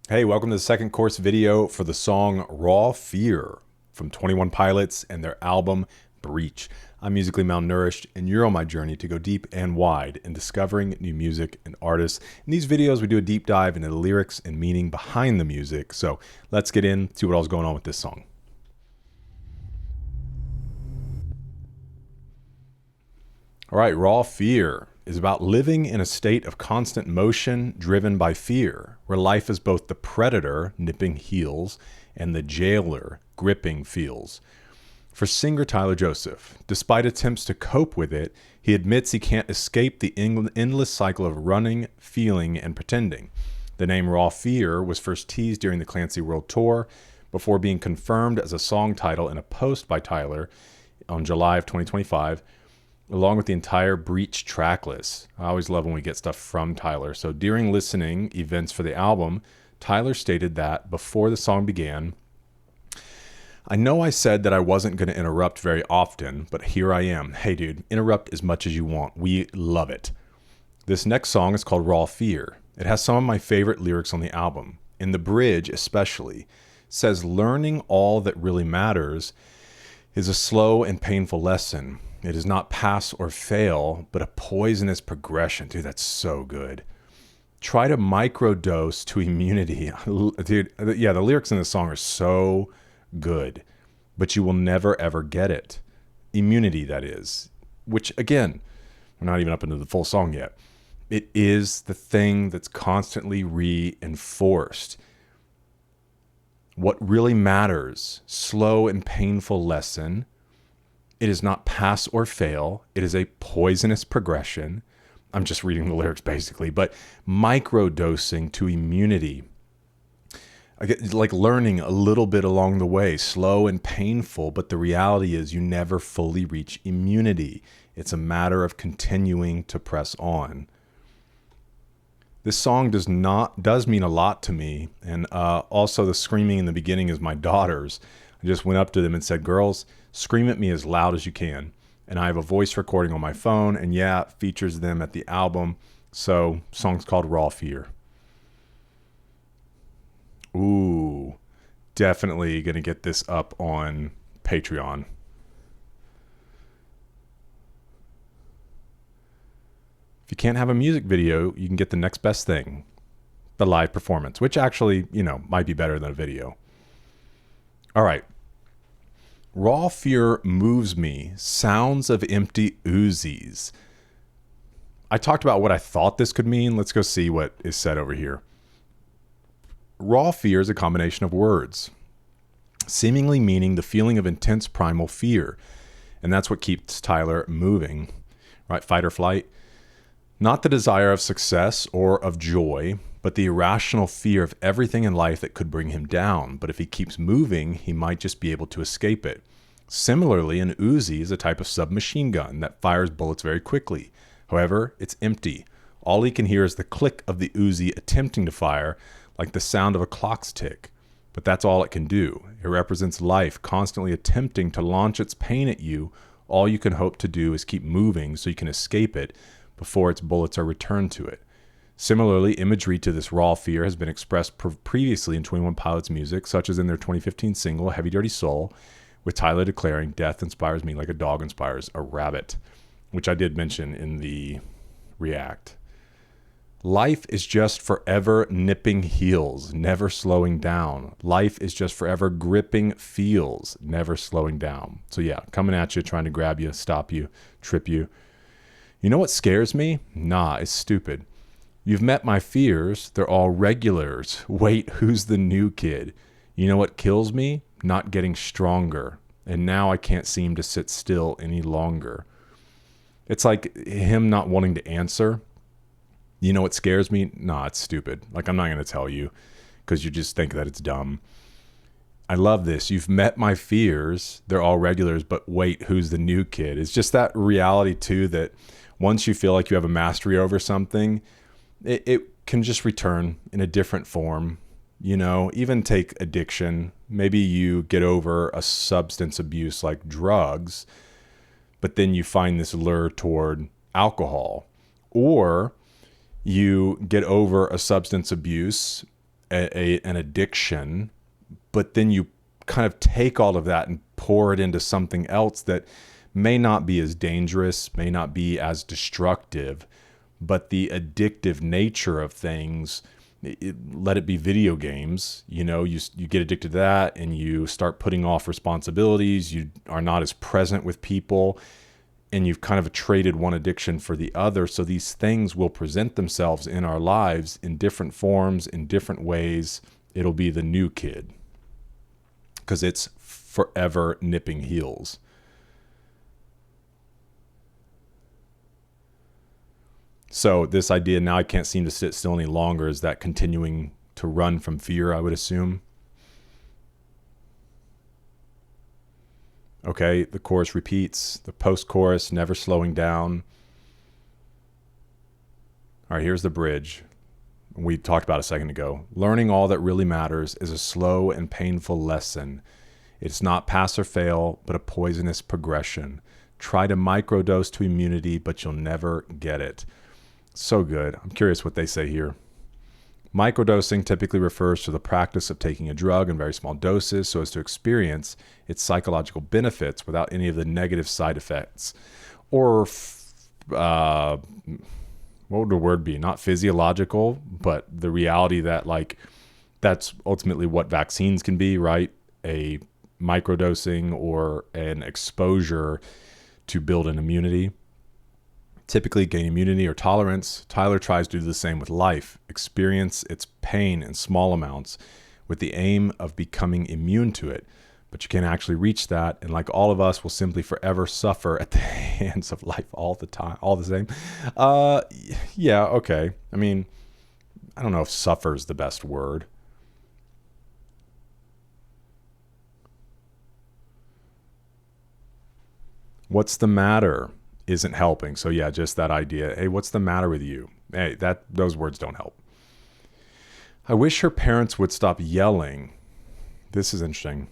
Hey, welcome to the second course video for the song Raw Fear from 21 Pilots and their album Breach. I'm musically malnourished, and you're on my journey to go deep and wide in discovering new music and artists. In these videos, we do a deep dive into the lyrics and meaning behind the music. So let's get in, see what all's going on with this song. All right, Raw Fear is about living in a state of constant motion driven by fear, where life is both the predator, nipping heels, and the jailer, gripping feels. For singer Tyler Joseph, despite attempts to cope with it, he admits he can't escape the endless cycle of running, feeling, and pretending. The name Raw Fear was first teased during the Clancy World Tour before being confirmed as a song title in a post by Tyler on July of 2025, along with the entire Breach track list. I always love when we get stuff from Tyler. So during listening events for the album, Tyler stated that before the song began, I know I said that I wasn't going to interrupt very often, but here I am. Hey dude, interrupt as much as you want. We love it. This next song is called Raw Fear. It has some of my favorite lyrics on the album. In the bridge especially, it says learning all that really matters is a slow and painful lesson. It is not pass or fail, but a poisonous progression. Dude, that's so good. Try to microdose to immunity. Dude, yeah, the lyrics in this song are so good, but you will never ever get it. Immunity, that is. Which, again, we're not even up into the full song yet. It is the thing that's constantly reinforced. What really matters, slow and painful lesson. It is not pass or fail. It is a poisonous progression. I'm just reading the lyrics basically, but microdosing to immunity. I get like learning a little bit along the way, slow and painful, but the reality is you never fully reach immunity. It's a matter of continuing to press on. This song does mean a lot to me, and also the screaming in the beginning is my daughters. I just went up to them and said, girls, scream at me as loud as you can. And I have a voice recording on my phone, and yeah, it features them at the album. So, song's called Raw Fear. Ooh, definitely gonna get this up on Patreon. If you can't have a music video, you can get the next best thing, the live performance, which actually, might be better than a video. All right. Raw Fear moves me. Sounds of empty Uzis. I talked about what I thought this could mean. Let's go see what is said over here. Raw fear is a combination of words, seemingly meaning the feeling of intense primal fear. And that's what keeps Tyler moving, right? Fight or flight. Not the desire of success or of joy, but the irrational fear of everything in life that could bring him down. But if he keeps moving, he might just be able to escape it. Similarly, an Uzi is a type of submachine gun that fires bullets very quickly. However, it's empty. All he can hear is the click of the Uzi attempting to fire, like the sound of a clock's tick. But that's all it can do. It represents life constantly attempting to launch its pain at you. All you can hope to do is keep moving so you can escape it before its bullets are returned to it. Similarly, imagery to this raw fear has been expressed previously in 21 Pilots music, such as in their 2015 single, Heavy Dirty Soul, with Tyler declaring, "Death inspires me like a dog inspires a rabbit," which I did mention in the React. Life is just forever nipping heels, never slowing down. Life is just forever gripping feels, never slowing down. So yeah, coming at you, trying to grab you, stop you, trip you. You know what scares me? Nah, it's stupid. You've met my fears. They're all regulars. Wait, who's the new kid? You know what kills me? Not getting stronger. And now I can't seem to sit still any longer. It's like him not wanting to answer. You know what scares me? Nah, it's stupid. Like, I'm not going to tell you because you just think that it's dumb. I love this. You've met my fears. They're all regulars, but wait, who's the new kid? It's just that reality too, that once you feel like you have a mastery over something, it can just return in a different form. Even take addiction. Maybe you get over a substance abuse like drugs, but then you find this lure toward alcohol. Or you get over a substance abuse an addiction, but then you kind of take all of that and pour it into something else that may not be as dangerous, may not be as destructive, but the addictive nature of things, let it be video games, you get addicted to that and you start putting off responsibilities. You are not as present with people, and you've kind of traded one addiction for the other. So these things will present themselves in our lives in different forms, in different ways. It'll be the new kid because it's forever nipping heels. So this idea, now I can't seem to sit still any longer, is that continuing to run from fear, I would assume. Okay, the chorus repeats, the post-chorus, never slowing down. All right, here's the bridge. We talked about a second ago. Learning all that really matters is a slow and painful lesson. It's not pass or fail, but a poisonous progression. Try to microdose to immunity, but you'll never get it. So good. I'm curious what they say here. Microdosing typically refers to the practice of taking a drug in very small doses so as to experience its psychological benefits without any of the negative side effects. Or, what would the word be? Not physiological, but the reality that, like, that's ultimately what vaccines can be, right? A microdosing or an exposure to build an immunity. Typically gain immunity or tolerance. Tyler tries to do the same with life, experience its pain in small amounts with the aim of becoming immune to it. But you can't actually reach that, and like all of us, will simply forever suffer at the hands of life all the time, all the same. Yeah, okay. I mean, I don't know if suffer is the best word. What's the matter? Isn't helping. So yeah, just that idea. Hey, what's the matter with you? Hey, those words don't help. I wish her parents would stop yelling. This is interesting.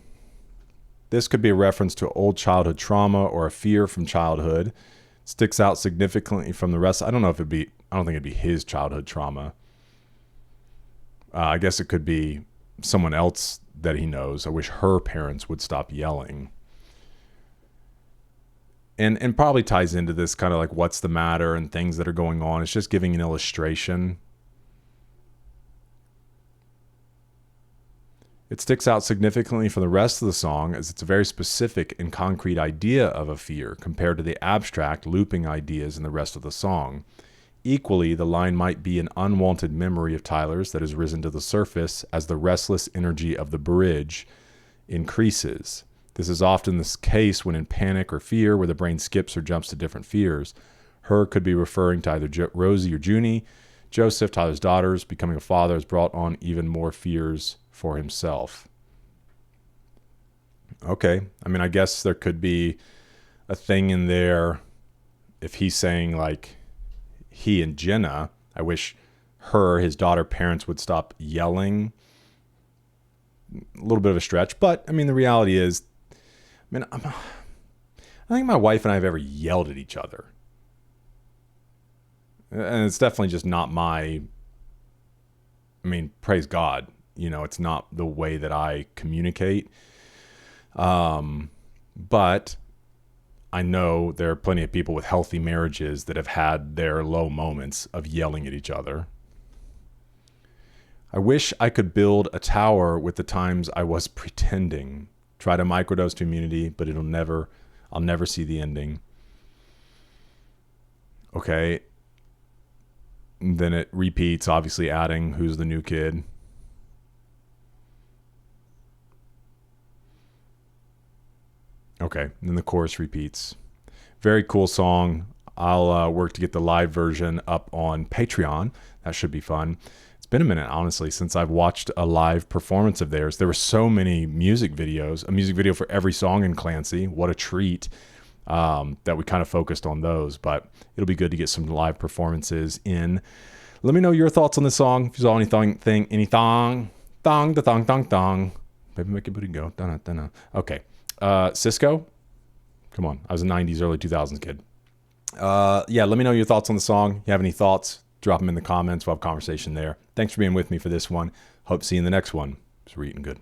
This could be a reference to old childhood trauma or a fear from childhood. Sticks out significantly from the rest. I don't think it'd be his childhood trauma. I guess it could be someone else that he knows. I wish her parents would stop yelling. And probably ties into this kind of like what's the matter and things that are going on. It's just giving an illustration. It sticks out significantly from the rest of the song as it's a very specific and concrete idea of a fear compared to the abstract looping ideas in the rest of the song. Equally, the line might be an unwanted memory of Tyler's that has risen to the surface as the restless energy of the bridge increases. This is often the case when in panic or fear, where the brain skips or jumps to different fears. Her could be referring to either Rosie or Junie. Joseph, Tyler's daughters, becoming a father has brought on even more fears for himself. Okay, I mean, I guess there could be a thing in there if he's saying like he and Jenna, I wish his daughter parents would stop yelling. A little bit of a stretch, but I mean, the reality is, I mean, I don't think my wife and I have ever yelled at each other. And it's definitely just not praise God. It's not the way that I communicate. But I know there are plenty of people with healthy marriages that have had their low moments of yelling at each other. I wish I could build a tower with the times I was pretending. Try to microdose to immunity, but I'll never see the ending. Okay. And then it repeats, obviously adding who's the new kid. Okay. And then the chorus repeats. Very cool song. I'll work to get the live version up on Patreon. That should be fun. It's been a minute, honestly, since I've watched a live performance of theirs. There were so many music videos, a music video for every song in Clancy. What a treat that we kind of focused on those. But it'll be good to get some live performances in. Let me know your thoughts on the song. If you saw anything, thong. Maybe make your booty go. Dun-dun. Okay. Cisco? Come on. I was a 90s, early 2000s kid. Yeah, let me know your thoughts on the song. If you have any thoughts, drop them in the comments. We'll have a conversation there. Thanks for being with me for this one. Hope to see you in the next one. So we're eating good.